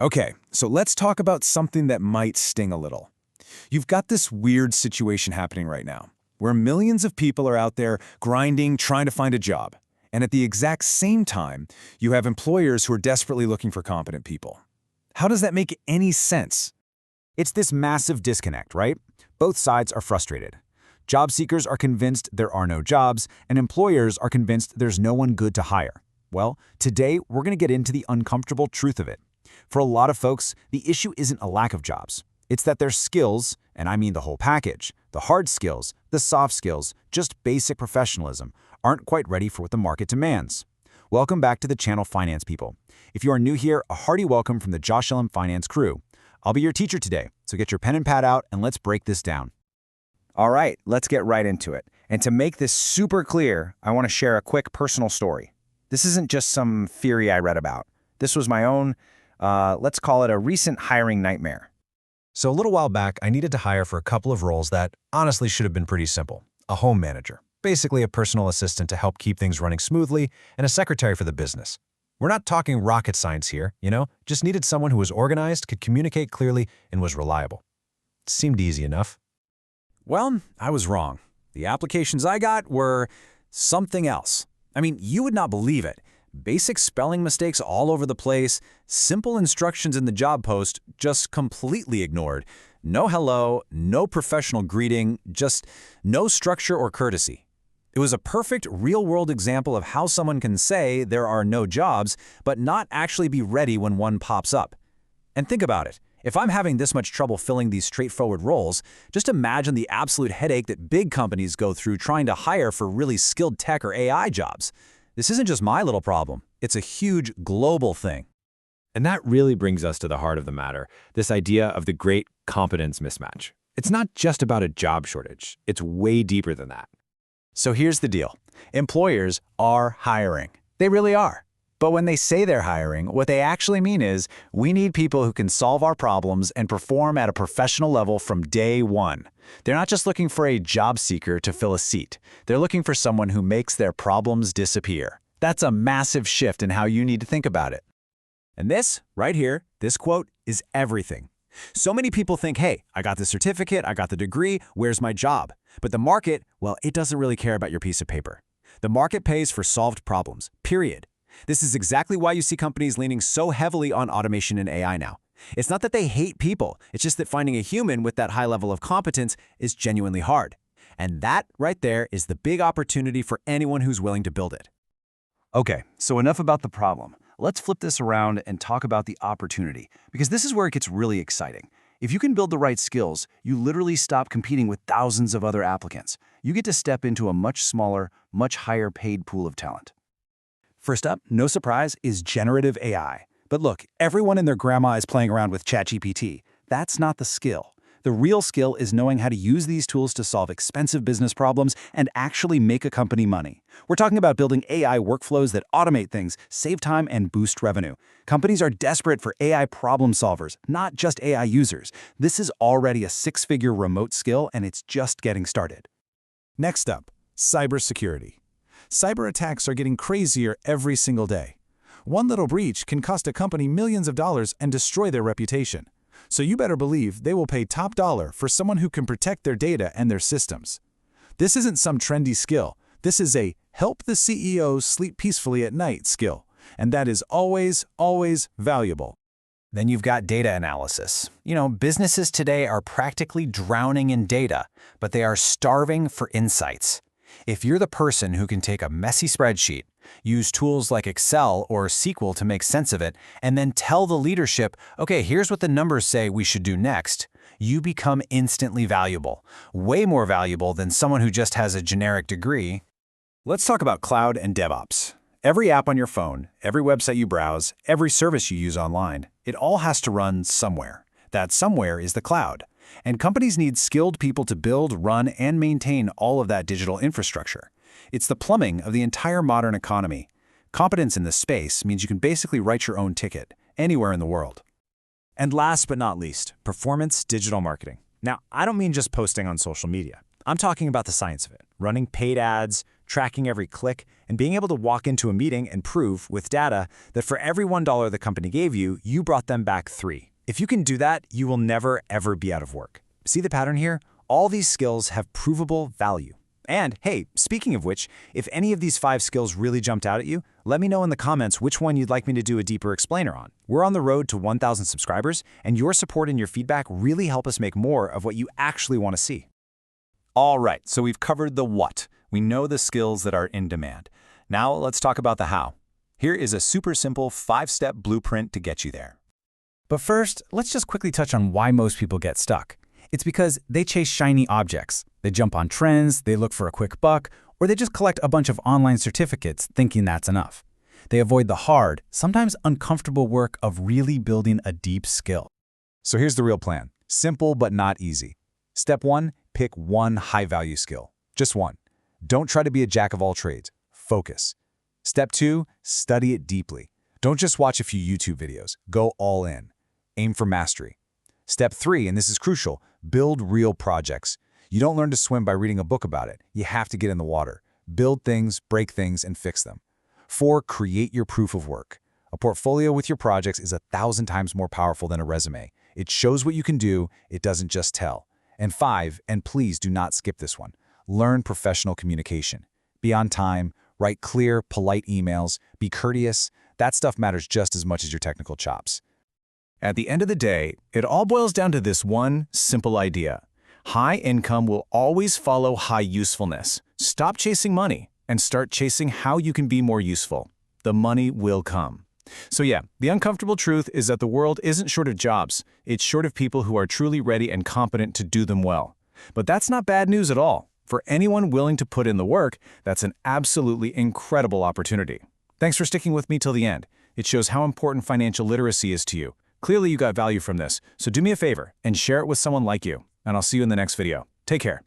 Okay, so let's talk about something that might sting a little. You've got this weird situation happening right now, where millions of people are out there grinding, trying to find a job. And at the exact same time, you have employers who are desperately looking for competent people. How does that make any sense? It's this massive disconnect, right? Both sides are frustrated. Job seekers are convinced there are no jobs, and employers are convinced there's no one good to hire. Well, today we're going to get into the uncomfortable truth of it. For a lot of folks, the issue isn't a lack of jobs. It's that their skills, and I mean the whole package, the hard skills, the soft skills, just basic professionalism, aren't quite ready for what the market demands. Welcome back to the channel, Finance People. If you are new here, a hearty welcome from the JoshLM Finance crew. I'll be your teacher today, so get your pen and pad out and let's break this down. All right, let's get right into it. And to make this super clear, I want to share a quick personal story. This isn't just some theory I read about. This was my own, let's call it a recent hiring nightmare. So a little while back, I needed to hire for a couple of roles that honestly should have been pretty simple. A home manager, basically a personal assistant to help keep things running smoothly, and a secretary for the business. We're not talking rocket science here, just needed someone who was organized, could communicate clearly, and was reliable. It seemed easy enough. Well, I was wrong. The applications I got were something else. I mean, you would not believe it. Basic spelling mistakes all over the place, simple instructions in the job post just completely ignored. No hello, no professional greeting, just no structure or courtesy. It was a perfect real-world example of how someone can say there are no jobs, but not actually be ready when one pops up. And think about it. If I'm having this much trouble filling these straightforward roles, just imagine the absolute headache that big companies go through trying to hire for really skilled tech or AI jobs. This isn't just my little problem. It's a huge global thing. And that really brings us to the heart of the matter, this idea of the great competence mismatch. It's not just about a job shortage. It's way deeper than that. So here's the deal. Employers are hiring. They really are. But when they say they're hiring, what they actually mean is, we need people who can solve our problems and perform at a professional level from day one. They're not just looking for a job seeker to fill a seat. They're looking for someone who makes their problems disappear. That's a massive shift in how you need to think about it. And this, right here, this quote, is everything. So many people think, hey, I got the certificate, I got the degree, where's my job? But the market, well, it doesn't really care about your piece of paper. The market pays for solved problems, period. This is exactly why you see companies leaning so heavily on automation and AI now. It's not that they hate people, it's just that finding a human with that high level of competence is genuinely hard. And that, right there, is the big opportunity for anyone who's willing to build it. Okay, so enough about the problem. Let's flip this around and talk about the opportunity, because this is where it gets really exciting. If you can build the right skills, you literally stop competing with thousands of other applicants. You get to step into a much smaller, much higher paid pool of talent. First up, no surprise, is generative AI. But look, everyone and their grandma is playing around with ChatGPT. That's not the skill. The real skill is knowing how to use these tools to solve expensive business problems and actually make a company money. We're talking about building AI workflows that automate things, save time, and boost revenue. Companies are desperate for AI problem solvers, not just AI users. This is already a six-figure remote skill, and it's just getting started. Next up, cybersecurity. Cyber attacks are getting crazier every single day. One little breach can cost a company millions of dollars and destroy their reputation. So you better believe they will pay top dollar for someone who can protect their data and their systems. This isn't some trendy skill. This is a help the CEO sleep peacefully at night skill. And that is always, always valuable. Then you've got data analysis. Businesses today are practically drowning in data, but they are starving for insights. If you're the person who can take a messy spreadsheet, use tools like Excel or SQL to make sense of it, and then tell the leadership, okay, here's what the numbers say we should do next, you become instantly valuable. Way more valuable than someone who just has a generic degree. Let's talk about cloud and DevOps. Every app on your phone, every website you browse, every service you use online, it all has to run somewhere. That somewhere is the cloud. And companies need skilled people to build, run, and maintain all of that digital infrastructure. It's the plumbing of the entire modern economy. Competence in this space means you can basically write your own ticket, anywhere in the world. And last but not least, performance digital marketing. Now, I don't mean just posting on social media. I'm talking about the science of it, running paid ads, tracking every click, and being able to walk into a meeting and prove, with data, that for every $1 the company gave you, you brought them back 3. If you can do that, you will never, ever be out of work. See the pattern here? All these skills have provable value. And hey, speaking of which, if any of these 5 skills really jumped out at you, let me know in the comments which one you'd like me to do a deeper explainer on. We're on the road to 1,000 subscribers, and your support and your feedback really help us make more of what you actually want to see. All right, so we've covered the what. We know the skills that are in demand. Now let's talk about the how. Here is a super simple 5-step blueprint to get you there. But first, let's just quickly touch on why most people get stuck. It's because they chase shiny objects. They jump on trends, they look for a quick buck, or they just collect a bunch of online certificates thinking that's enough. They avoid the hard, sometimes uncomfortable work of really building a deep skill. So here's the real plan. Simple but not easy. Step 1, pick one high-value skill. Just one. Don't try to be a jack of all trades. Focus. Step 2, study it deeply. Don't just watch a few YouTube videos. Go all in. Aim for mastery. Step 3, and this is crucial, build real projects. You don't learn to swim by reading a book about it. You have to get in the water. Build things, break things, and fix them. 4, create your proof of work. A portfolio with your projects is 1,000 times more powerful than a resume. It shows what you can do, it doesn't just tell. And 5, and please do not skip this one, learn professional communication. Be on time, write clear, polite emails, be courteous. That stuff matters just as much as your technical chops. At the end of the day, it all boils down to this one simple idea. High income will always follow high usefulness. Stop chasing money and start chasing how you can be more useful. The money will come. So yeah, the uncomfortable truth is that the world isn't short of jobs. It's short of people who are truly ready and competent to do them well. But that's not bad news at all. For anyone willing to put in the work, that's an absolutely incredible opportunity. Thanks for sticking with me till the end. It shows how important financial literacy is to you. Clearly you got value from this, so do me a favor and share it with someone like you. And I'll see you in the next video. Take care.